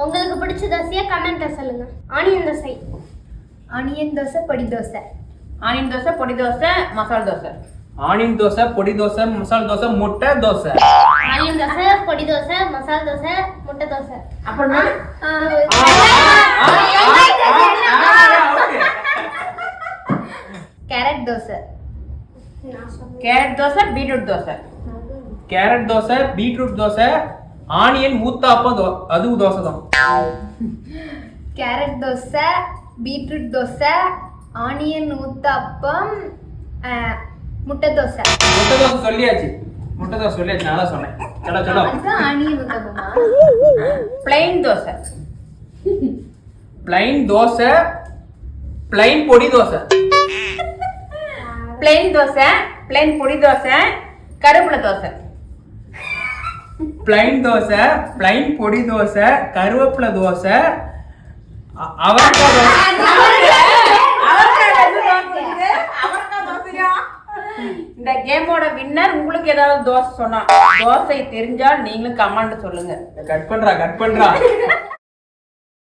உங்களுக்கு பிடிச்ச தோசையை கமெண்ட்ல சொல்லுங்க. ஆனியன் தோசை. ஆனியன் தோசை, பொடி தோசை. ஆனியன் தோசை, பொடி தோசை, மசால் தோசை. ஆனியன் தோசை, பொடி தோசை, மசால் தோசை, முட்டை தோசை. ஆனியன் தோசை, பொடி தோசை, மசால் தோசை, முட்டை தோசை. அப்புறம் carrot dosa. Carrot dosa, beetroot dosa. Carrot dosa, beetroot dosa, onion uttapam அதுவும் தோசை தான். Carrot dosa, beetroot dosa, onion uttapam, முட்டை தோசை. முட்டை தோசை சொல்லியாச்சு. முட்டை தோசை சொல்லியாச்சு. நான் தான் சொன்னேன். சலோ சலோ. அதுதான் ஆனியன் ஊத்தாப்பமா? Plain dosai. Plain dosai, plain podi dosai. Plain dosai, plain podi dosa, கருவேப்பிலை தோசை. பிளைன் தோசை, பிளைன் பொடி தோசை, கருவேப்பிலை தோசை, அவரைக்காய் தோசை. இந்த கேமோட வின்னர். உங்களுக்கு ஏதாவது தோசை சொன்னா தோசை தெரிஞ்சால் நீங்களும் கமெண்ட் சொல்லுங்க. கட் பண்றா.